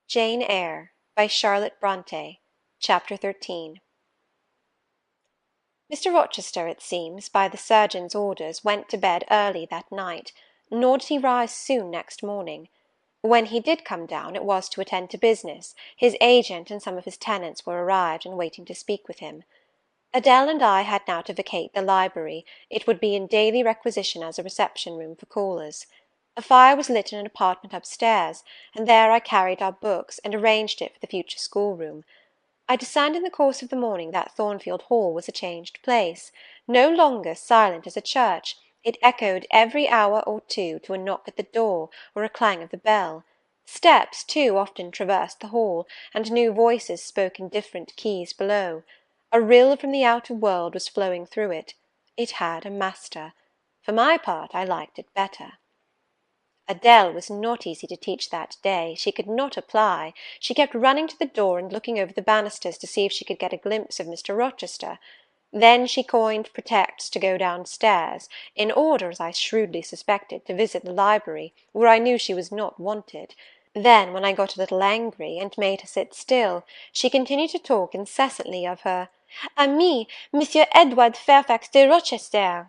JANE EYRE by Charlotte Brontë. Chapter 13. Mr. Rochester, it seems, by the surgeon's orders, went to bed early that night, nor did he rise soon next morning. When he did come down, it was to attend to business. His agent and some of his tenants were arrived, and waiting to speak with him. Adèle and I had now to vacate the library. It would be in daily requisition as a reception-room for callers. A fire was lit in an apartment upstairs, and there I carried our books, and arranged it for the future schoolroom. I discerned in the course of the morning that Thornfield Hall was a changed place. No longer silent as a church, it echoed every hour or two to a knock at the door or a clang of the bell. Steps, too, often traversed the hall, and new voices spoke in different keys below. A rill from the outer world was flowing through it. It had a master. For my part, I liked it better. Adèle was not easy to teach that day. She could not apply. She kept running to the door and looking over the banisters to see if she could get a glimpse of Mr. Rochester. Then she coined pretexts to go downstairs, in order, as I shrewdly suspected, to visit the library, where I knew she was not wanted. Then, when I got a little angry, and made her sit still, she continued to talk incessantly of her ami, Monsieur Edward Fairfax de Rochester,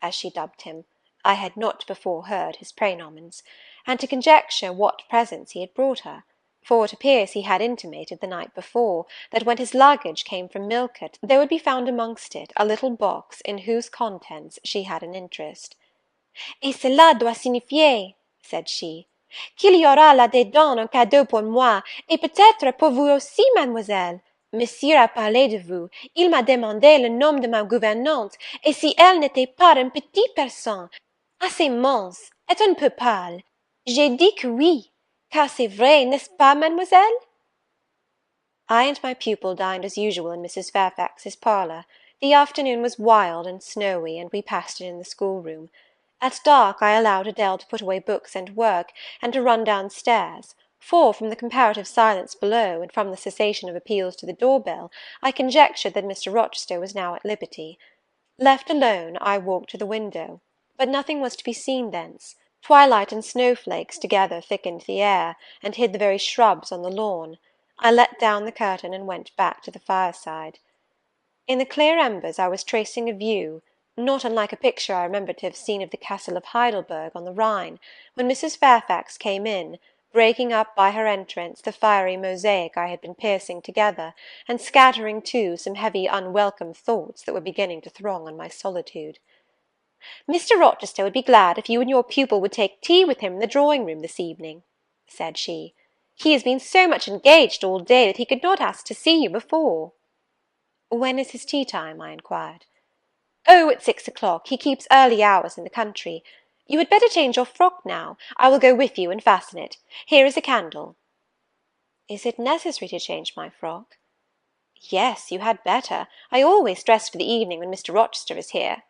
as she dubbed him. I had not before heard his praenomens, and to conjecture what presents he had brought her, for it appears he had intimated the night before, that when his luggage came from Millcote, there would be found amongst it a little box in whose contents she had an interest. Et cela doit signifier, said she, qu'il y aura là-dedans un cadeau pour moi, et peut-être pour vous aussi, mademoiselle. Monsieur a parlé de vous, il m'a demandé le nom de ma gouvernante, et si elle n'était pas une petite personne, assez mince, et un peu pâle. J'ai dit que oui, car c'est vrai, n'est-ce pas, mademoiselle? I and my pupil dined as usual in Mrs. Fairfax's parlour. The afternoon was wild and snowy, and we passed it in the schoolroom. At dark I allowed Adèle to put away books and work, and to run downstairs, for, from the comparative silence below, and from the cessation of appeals to the door-bell, I conjectured that Mr. Rochester was now at liberty. Left alone, I walked to the window, but nothing was to be seen thence. Twilight and snowflakes together thickened the air, and hid the very shrubs on the lawn. I let down the curtain, and went back to the fireside. In the clear embers I was tracing a view, not unlike a picture I remembered to have seen of the castle of Heidelberg on the Rhine, when Mrs. Fairfax came in, breaking up by her entrance the fiery mosaic I had been piecing together, and scattering too some heavy unwelcome thoughts that were beginning to throng on my solitude. "Mr. Rochester would be glad if you and your pupil would take tea with him in the drawing-room this evening," said she. "He has been so much engaged all day that he could not ask to see you before." "When is his tea-time?" I inquired. "Oh, at 6 o'clock. He keeps early hours in the country. You had better change your frock now. I will go with you and fasten it. Here is a candle." "Is it necessary to change my frock?" "Yes, you had better. I always dress for the evening when Mr. Rochester is here."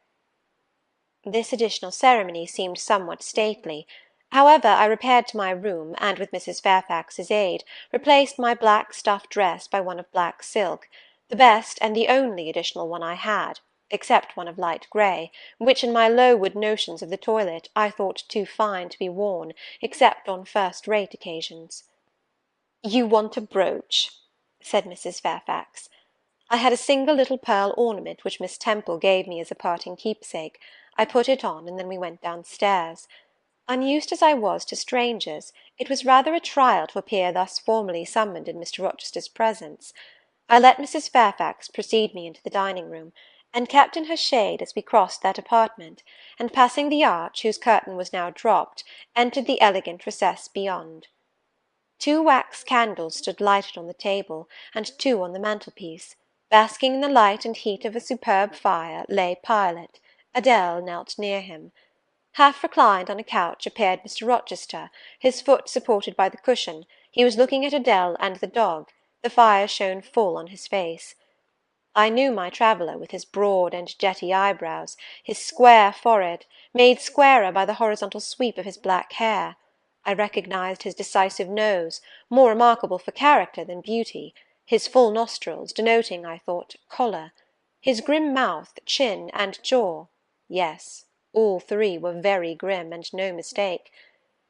This additional ceremony seemed somewhat stately. However, I repaired to my room, and, with Mrs. Fairfax's aid, replaced my black stuff dress by one of black silk, the best and the only additional one I had, except one of light grey, which, in my Lowood notions of the toilet, I thought too fine to be worn, except on first-rate occasions. "You want a brooch," said Mrs. Fairfax. I had a single little pearl ornament which Miss Temple gave me as a parting keepsake. I put it on, and then we went downstairs. Unused as I was to strangers, it was rather a trial to appear thus formally summoned in Mr. Rochester's presence. I let Mrs. Fairfax precede me into the dining-room, and kept in her shade as we crossed that apartment, and passing the arch, whose curtain was now dropped, entered the elegant recess beyond. 2 wax candles stood lighted on the table, and 2 on the mantelpiece. Basking in the light and heat of a superb fire lay Pilot. Adèle knelt near him. Half reclined on a couch appeared Mr. Rochester, his foot supported by the cushion. He was looking at Adèle and the dog. The fire shone full on his face. I knew my traveller, with his broad and jetty eyebrows, his square forehead, made squarer by the horizontal sweep of his black hair. I recognized his decisive nose, more remarkable for character than beauty, his full nostrils, denoting, I thought, choler, his grim mouth, chin, and jaw. Yes, all 3 were very grim, and no mistake.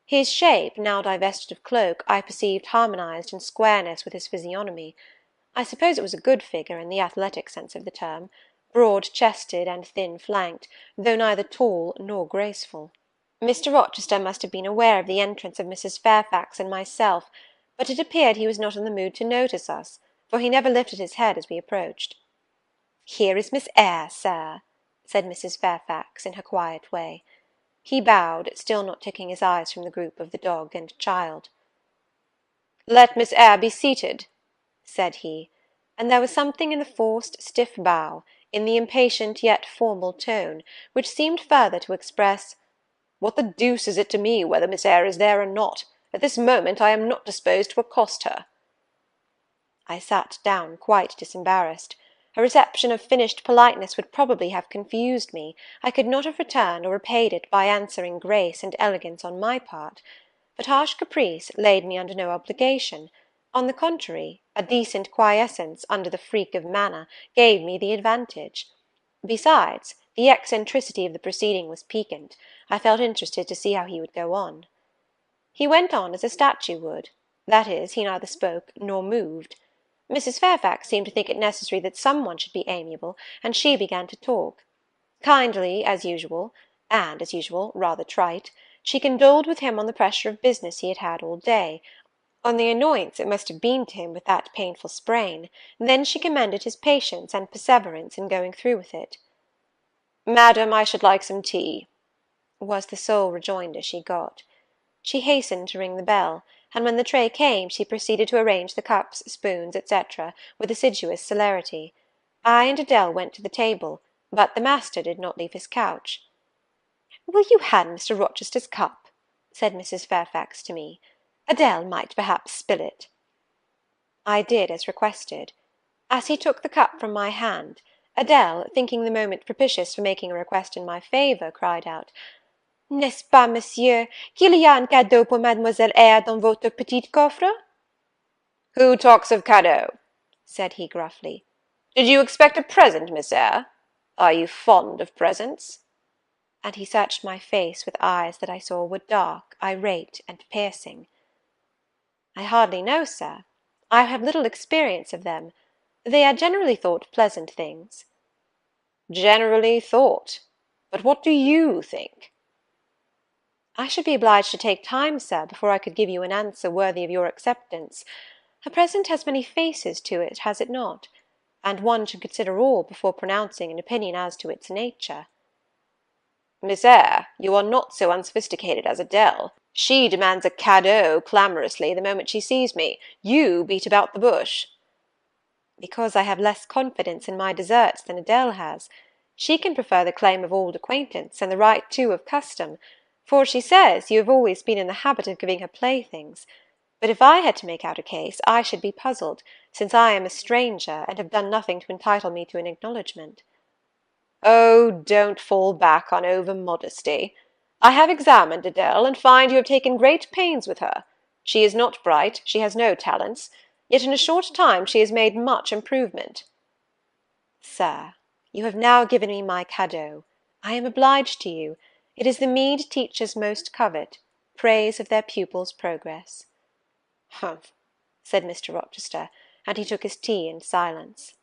His shape, now divested of cloak, I perceived harmonized in squareness with his physiognomy. I suppose it was a good figure in the athletic sense of the term, broad-chested and thin-flanked, though neither tall nor graceful. Mr. Rochester must have been aware of the entrance of Mrs. Fairfax and myself, but it appeared he was not in the mood to notice us, for he never lifted his head as we approached. "Here is Miss Eyre, sir," said Mrs. Fairfax, in her quiet way. He bowed, still not taking his eyes from the group of the dog and child. "Let Miss Eyre be seated," said he, and there was something in the forced, stiff bow, in the impatient yet formal tone, which seemed further to express, "What the deuce is it to me whether Miss Eyre is there or not? At this moment I am not disposed to accost her." I sat down quite disembarrassed. A reception of finished politeness would probably have confused me. I could not have returned or repaid it by answering grace and elegance on my part. But harsh caprice laid me under no obligation. On the contrary, a decent quiescence under the freak of manner gave me the advantage. Besides, the eccentricity of the proceeding was piquant. I felt interested to see how he would go on. He went on as a statue would. That is, he neither spoke nor moved. Mrs. Fairfax seemed to think it necessary that some one should be amiable, and she began to talk. Kindly, as usual, and, as usual, rather trite, she condoled with him on the pressure of business he had had all day, on the annoyance it must have been to him with that painful sprain. Then she commended his patience and perseverance in going through with it. "Madam, I should like some tea," was the sole rejoinder she got. She hastened to ring the bell, and when the tray came she proceeded to arrange the cups, spoons, etc., with assiduous celerity. I and Adèle went to the table, but the master did not leave his couch. "Will you hand Mr. Rochester's cup?" said Mrs. Fairfax to me. "Adèle might perhaps spill it." I did as requested. As he took the cup from my hand, Adèle, thinking the moment propitious for making a request in my favour, cried out, "N'est-ce pas, monsieur, qu'il y a un cadeau pour Mademoiselle Eyre dans votre petit coffre?" "Who talks of cadeau?" said he gruffly. "Did you expect a present, Miss Eyre? Are you fond of presents?" And he searched my face with eyes that I saw were dark, irate, and piercing. "I hardly know, sir. I have little experience of them. They are generally thought pleasant things." "Generally thought? But what do you think?" "I should be obliged to take time, sir, before I could give you an answer worthy of your acceptance. A present has many faces to it, has it not? And one should consider all before pronouncing an opinion as to its nature." "Miss Eyre, you are not so unsophisticated as Adèle. She demands a cadeau clamorously the moment she sees me. You beat about the bush." "Because I have less confidence in my deserts than Adèle has. She can prefer the claim of old acquaintance, and the right too of custom, for she says you have always been in the habit of giving her playthings. But if I had to make out a case, I should be puzzled, since I am a stranger, and have done nothing to entitle me to an acknowledgment." "Oh, don't fall back on over-modesty. I have examined Adèle, and find you have taken great pains with her. She is not bright, she has no talents, yet in a short time she has made much improvement." "Sir, you have now given me my cadeau. I am obliged to you. It is the meed teachers most covet, praise of their pupils' progress." "Humph," said Mr. Rochester, and he took his tea in silence.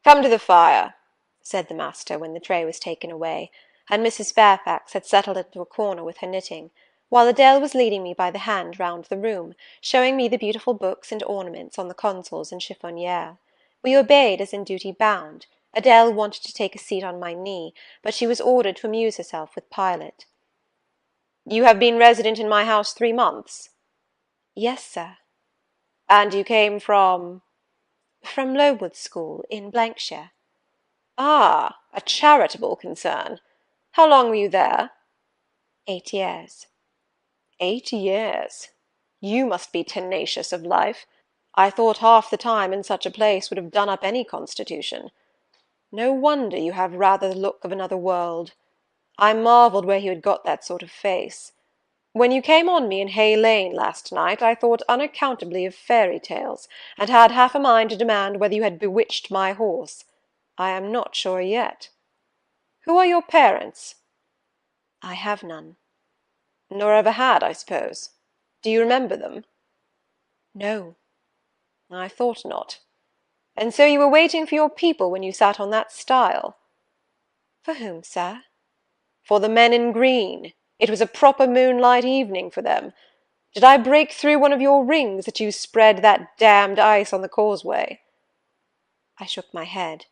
"Come to the fire," said the master, when the tray was taken away, and Mrs. Fairfax had settled into a corner with her knitting, while Adèle was leading me by the hand round the room, showing me the beautiful books and ornaments on the consoles and chiffonières. We obeyed as in duty bound. Adèle wanted to take a seat on my knee, but she was ordered to amuse herself with Pilot. "You have been resident in my house 3 months?" "Yes, sir." "And you came from—" "From Lowood School, in Blankshire." "Ah, a charitable concern. How long were you there?" 8 years. 8 years. You must be tenacious of life. I thought half the time in such a place would have done up any constitution. No wonder you have rather the look of another world. I marvelled where you had got that sort of face. When you came on me in Hay Lane last night, I thought unaccountably of fairy tales, and had half a mind to demand whether you had bewitched my horse. I am not sure yet. Who are your parents?" "I have none." Nor ever had, I suppose. Do you remember them? No. I thought not. And so you were waiting for your people when you sat on that stile? For whom, sir? For the men in green. It was a proper moonlight evening for them. Did I break through one of your rings that you spread that damned ice on the causeway? I shook my head.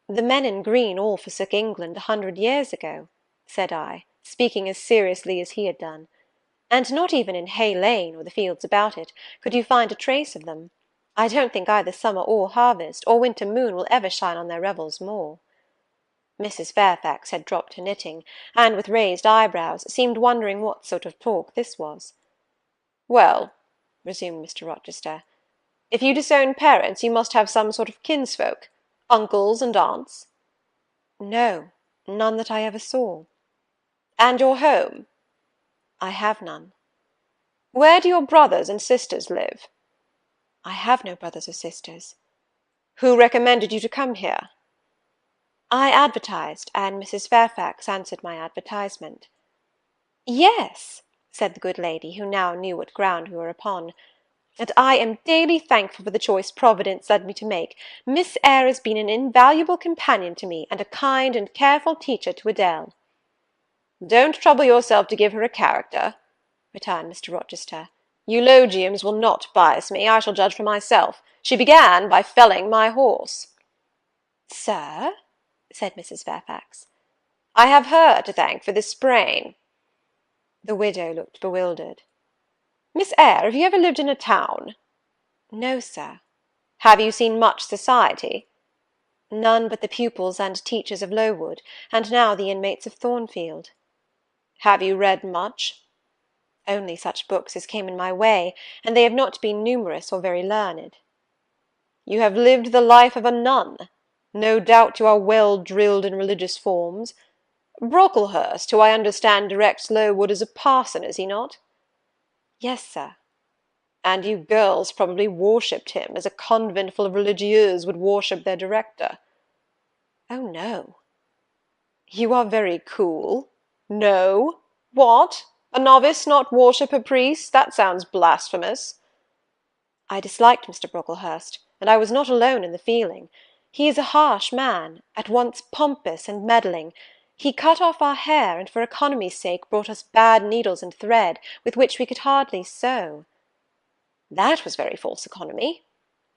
The men in green all forsook England 100 years ago, said I, speaking as seriously as he had done, and not even in Hay Lane, or the fields about it, could you find a trace of them. I don't think either summer or harvest, or winter moon will ever shine on their revels more. Mrs. Fairfax had dropped her knitting, and with raised eyebrows seemed wondering what sort of talk this was. Well, resumed Mr. Rochester, if you disown parents, you must have some sort of kinsfolk, uncles and aunts? No, none that I ever saw. And your home? I have none. Where do your brothers and sisters live? I have no brothers or sisters. Who recommended you to come here? I advertised, and Mrs. Fairfax answered my advertisement. Yes, said the good lady, who now knew what ground we were upon, and I am daily thankful for the choice Providence led me to make. Miss Eyre has been an invaluable companion to me, and a kind and careful teacher to Adèle. Don't trouble yourself to give her a character, returned Mr. Rochester. Eulogiums will not bias me. I shall judge for myself. She began by felling my horse. Sir? Said Mrs. Fairfax. I have her to thank for this sprain. The widow looked bewildered. Miss Eyre, have you ever lived in a town? No, sir. Have you seen much society? None but the pupils and teachers of Lowood, and now the inmates of Thornfield. Have you read much? Only such books as came in my way, and they have not been numerous or very learned. You have lived the life of a nun. No doubt you are well drilled in religious forms. Brocklehurst, who I understand directs Lowood, is a parson, is he not? Yes, sir. And you girls probably worshipped him, as a convent full of religieuses would worship their director. Oh, no. You are very cool. No? What? A novice not worship a priest? That sounds blasphemous. I disliked Mr. Brocklehurst, and I was not alone in the feeling. He is a harsh man, at once pompous and meddling. He cut off our hair, and for economy's sake brought us bad needles and thread, with which we could hardly sew. That was very false economy,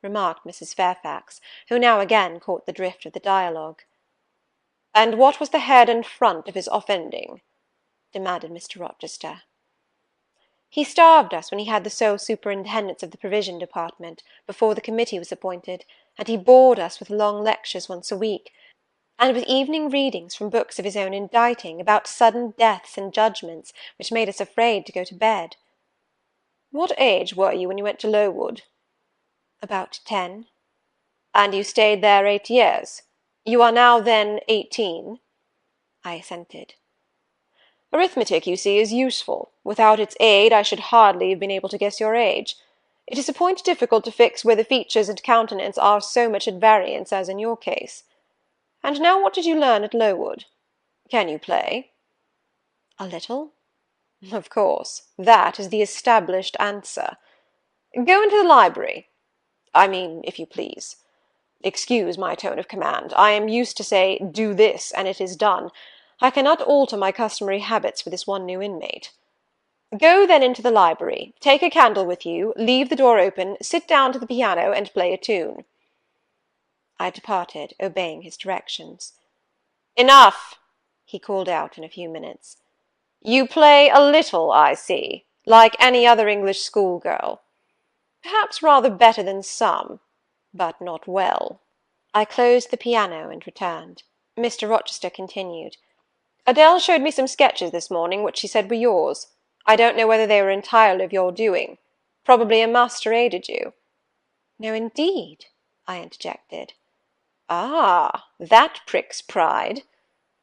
remarked Mrs. Fairfax, who now again caught the drift of the dialogue. And what was the head and front of his offending? Demanded Mr. Rochester. He starved us when he had the sole superintendence of the provision department, before the committee was appointed, and he bored us with long lectures once a week, and with evening readings from books of his own inditing, about sudden deaths and judgments, which made us afraid to go to bed. What age were you when you went to Lowood? About 10. And you stayed there 8 years? You are now, then, 18? I assented. Arithmetic, you see, is useful. Without its aid, I should hardly have been able to guess your age. It is a point difficult to fix where the features and countenance are so much at variance as in your case. And now what did you learn at Lowood? Can you play? A little. Of course. That is the established answer. Go into the library. I mean, if you please. Excuse my tone of command. I am used to say, do this, and it is done. I cannot alter my customary habits for this one new inmate. Go then into the library, take a candle with you, leave the door open, sit down to the piano, and play a tune. I departed, obeying his directions. Enough, he called out in a few minutes. You play a little, I see, like any other English schoolgirl. Perhaps rather better than some, but not well. I closed the piano and returned. Mr. Rochester continued. Adèle showed me some sketches this morning, which she said were yours. I don't know whether they were entirely of your doing. Probably a master aided you. No, indeed, I interjected. Ah, that pricks pride.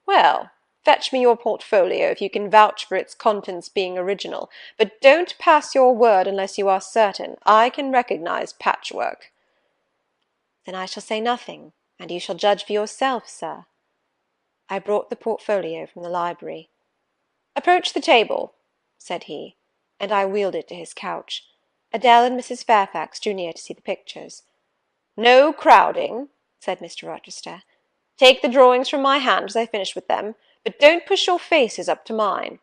Well, fetch me your portfolio if you can vouch for its contents being original, but don't pass your word unless you are certain. I can recognize patchwork. Then I shall say nothing, and you shall judge for yourself, sir. I brought the portfolio from the library. Approach the table. said he, and I wheeled it to his couch. Adèle and Mrs. Fairfax drew near to see the pictures. "No crowding," said Mr. Rochester. "Take the drawings from my hand as I finish with them, but don't push your faces up to mine."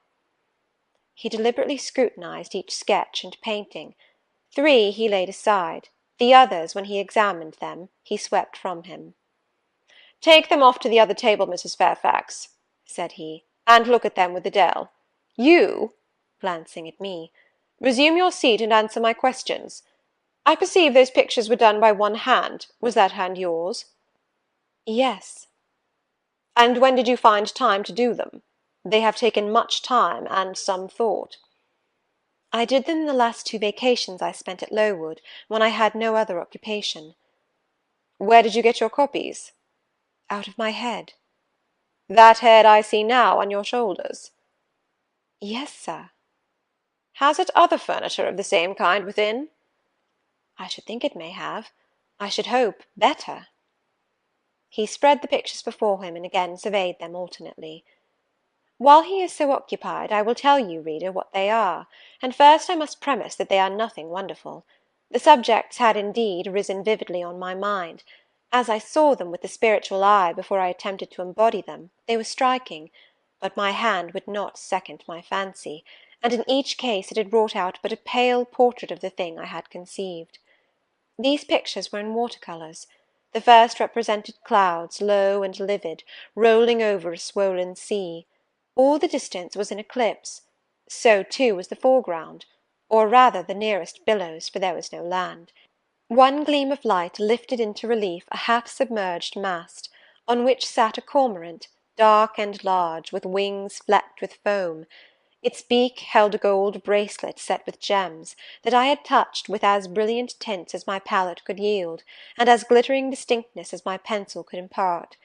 He deliberately scrutinized each sketch and painting. 3 he laid aside, the others, when he examined them, he swept from him. "Take them off to the other table, Mrs. Fairfax," said he, "and look at them with Adèle. You," glancing at me, "resume your seat and answer my questions. I perceive those pictures were done by one hand. Was that hand yours?" "Yes." "And when did you find time to do them? They have taken much time and some thought." "I did them in the last 2 vacations I spent at Lowood, when I had no other occupation." "Where did you get your copies?" "Out of my head." "That head I see now on your shoulders?" "Yes, sir." "Has it other furniture of the same kind within?" "I should think it may have. I should hope, better." He spread the pictures before him, and again surveyed them alternately. While he is so occupied, I will tell you, reader, what they are, and first I must premise that they are nothing wonderful. The subjects had indeed risen vividly on my mind. As I saw them with the spiritual eye before I attempted to embody them, they were striking, but my hand would not second my fancy, and in each case it had wrought out but a pale portrait of the thing I had conceived. These pictures were in water-colours. The first represented clouds, low and livid, rolling over a swollen sea. All the distance was in eclipse. So, too, was the foreground, or rather the nearest billows, for there was no land. One gleam of light lifted into relief a half-submerged mast, on which sat a cormorant, dark and large, with wings flecked with foam. Its beak held a gold bracelet set with gems, that I had touched with as brilliant tints as my palette could yield, and as glittering distinctness as my pencil could impart.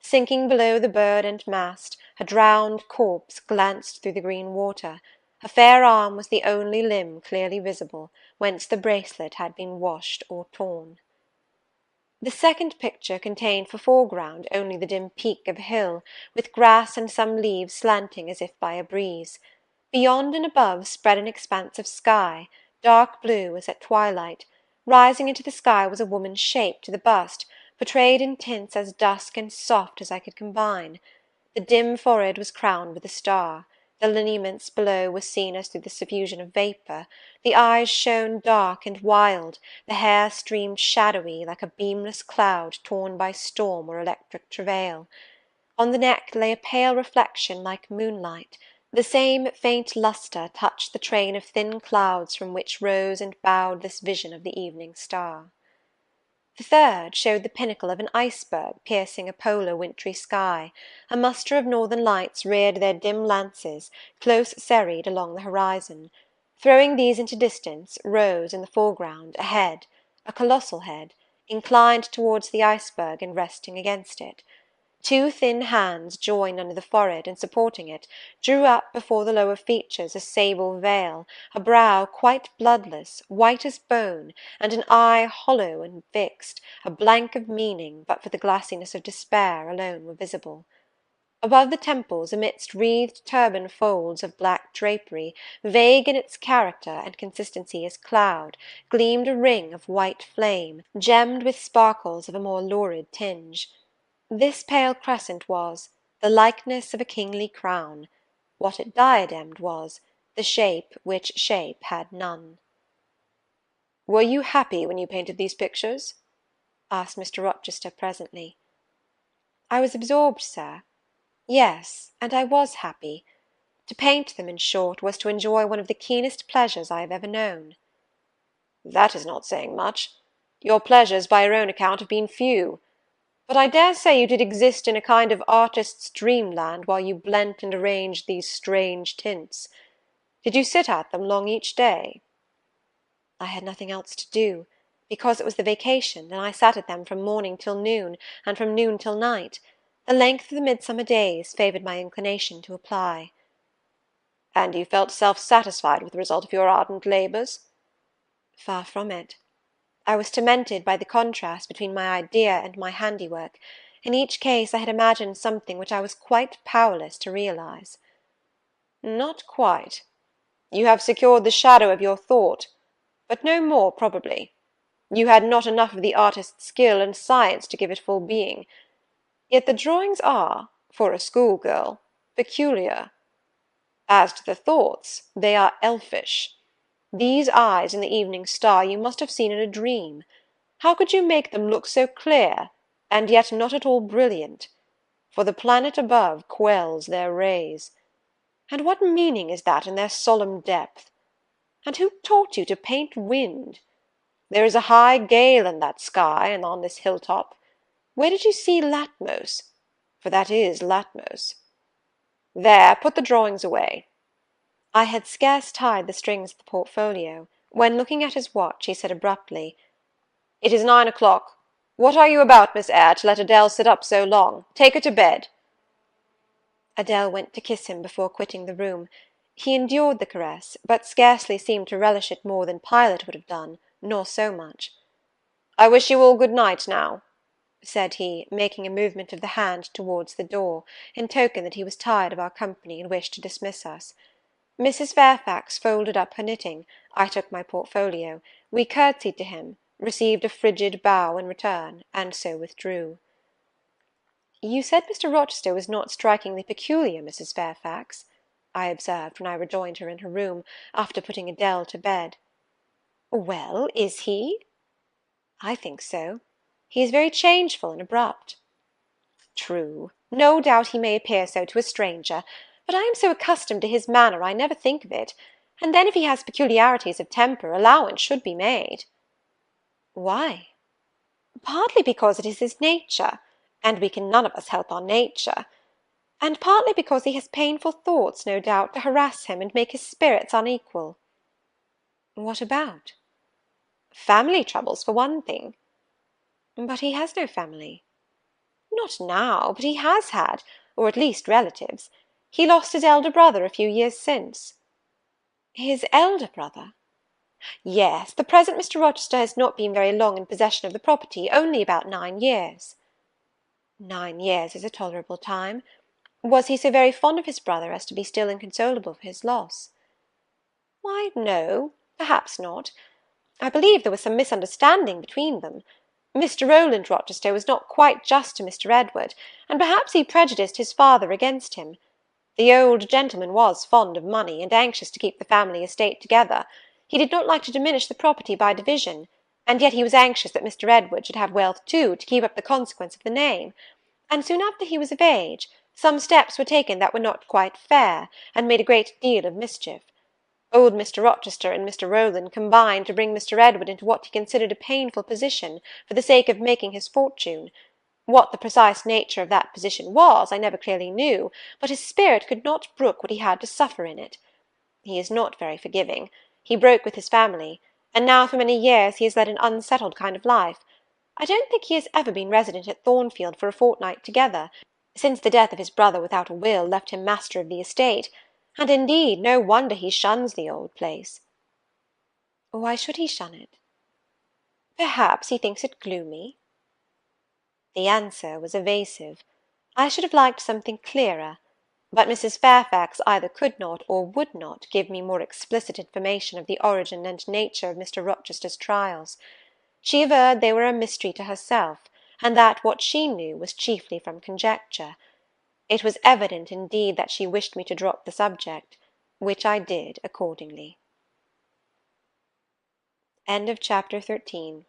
Sinking below the bird and mast, a drowned corpse glanced through the green water. A fair arm was the only limb clearly visible, whence the bracelet had been washed or torn. The second picture contained for foreground only the dim peak of a hill, with grass and some leaves slanting as if by a breeze. Beyond and above spread an expanse of sky, dark blue as at twilight. Rising into the sky was a woman's shape to the bust, portrayed in tints as dusk and soft as I could combine. The dim forehead was crowned with a star. The lineaments below were seen as through the suffusion of vapour. The eyes shone dark and wild, the hair streamed shadowy, like a beamless cloud torn by storm or electric travail. On the neck lay a pale reflection like moonlight. The same faint lustre touched the train of thin clouds from which rose and bowed this vision of the evening star. The third showed the pinnacle of an iceberg piercing a polar wintry sky. A muster of northern lights reared their dim lances, close serried along the horizon. Throwing these into distance, rose, in the foreground, a head, a colossal head, inclined towards the iceberg and resting against it. 2 thin hands, joined under the forehead and supporting it, drew up before the lower features a sable veil, a brow quite bloodless, white as bone, and an eye hollow and fixed, a blank of meaning, but for the glassiness of despair, alone were visible. Above the temples, amidst wreathed turban folds of black drapery, vague in its character and consistency as cloud, gleamed a ring of white flame, gemmed with sparkles of a more lurid tinge. This pale crescent was the likeness of a kingly crown. What it diademed was the shape which shape had none. "Were you happy when you painted these pictures?" asked Mr. Rochester presently. "I was absorbed, sir. Yes, and I was happy. To paint them, in short, was to enjoy one of the keenest pleasures I have ever known." "That is not saying much. Your pleasures, by your own account, have been few. But I dare say you did exist in a kind of artist's dreamland while you blent and arranged these strange tints. Did you sit at them long each day?" "I had nothing else to do, because it was the vacation, and I sat at them from morning till noon, and from noon till night. The length of the midsummer days favoured my inclination to apply." "And you felt self-satisfied with the result of your ardent labours?" "Far from it. I was tormented by the contrast between my idea and my handiwork. In each case I had imagined something which I was quite powerless to realize." "Not quite. You have secured the shadow of your thought, but no more, probably. You had not enough of the artist's skill and science to give it full being. Yet the drawings are, for a schoolgirl, peculiar. As to the thoughts, they are elfish. These eyes in the evening star you must have seen in a dream. How could you make them look so clear, and yet not at all brilliant? For the planet above quells their rays. And what meaning is that in their solemn depth? And who taught you to paint wind? There is a high gale in that sky, and on this hill-top. Where did you see Latmos? For that is Latmos. There, put the drawings away." I had scarce tied the strings of the portfolio, when, looking at his watch, he said abruptly, "It is 9 o'clock. What are you about, Miss Eyre, to let Adèle sit up so long? Take her to bed." Adèle went to kiss him before quitting the room. He endured the caress, but scarcely seemed to relish it more than Pilot would have done, nor so much. "I wish you all good night now," said he, making a movement of the hand towards the door, in token that he was tired of our company and wished to dismiss us. Mrs. Fairfax folded up her knitting. I took my portfolio. We curtsied to him, received a frigid bow in return, and so withdrew. "You said Mr. Rochester was not strikingly peculiar, Mrs. Fairfax," I observed when I rejoined her in her room, after putting Adèle to bed. "Well, is he?" "I think so. He is very changeful and abrupt." "True. No doubt he may appear so to a stranger, but I am so accustomed to his manner I never think of it, and then if he has peculiarities of temper, allowance should be made." "Why?" "Partly because it is his nature, and we can none of us help our nature, and partly because he has painful thoughts, no doubt, to harass him and make his spirits unequal." "What about?" "Family troubles, for one thing." "But he has no family." "Not now, but he has had, or at least relatives. He lost his elder brother a few years since." "His elder brother?" "Yes. The present Mr. Rochester has not been very long in possession of the property, only about 9 years." "9 years is a tolerable time. Was he so very fond of his brother as to be still inconsolable for his loss?" "Why, no, perhaps not. I believe there was some misunderstanding between them. Mr. Rowland Rochester was not quite just to Mr. Edward, and perhaps he prejudiced his father against him. The old gentleman was fond of money, and anxious to keep the family estate together. He did not like to diminish the property by division, and yet he was anxious that Mr. Edward should have wealth too, to keep up the consequence of the name. And soon after he was of age, some steps were taken that were not quite fair, and made a great deal of mischief. Old Mr. Rochester and Mr. Rowland combined to bring Mr. Edward into what he considered a painful position, for the sake of making his fortune. What the precise nature of that position was, I never clearly knew, but his spirit could not brook what he had to suffer in it. He is not very forgiving. He broke with his family, and now for many years he has led an unsettled kind of life. I don't think he has ever been resident at Thornfield for a fortnight together, since the death of his brother without a will left him master of the estate, and indeed no wonder he shuns the old place." "Why should he shun it?" "Perhaps he thinks it gloomy." The answer was evasive. I should have liked something clearer, but Mrs. Fairfax either could not or would not give me more explicit information of the origin and nature of Mr. Rochester's trials. She averred they were a mystery to herself, and that what she knew was chiefly from conjecture. It was evident, indeed, that she wished me to drop the subject, which I did accordingly. Chapter 13.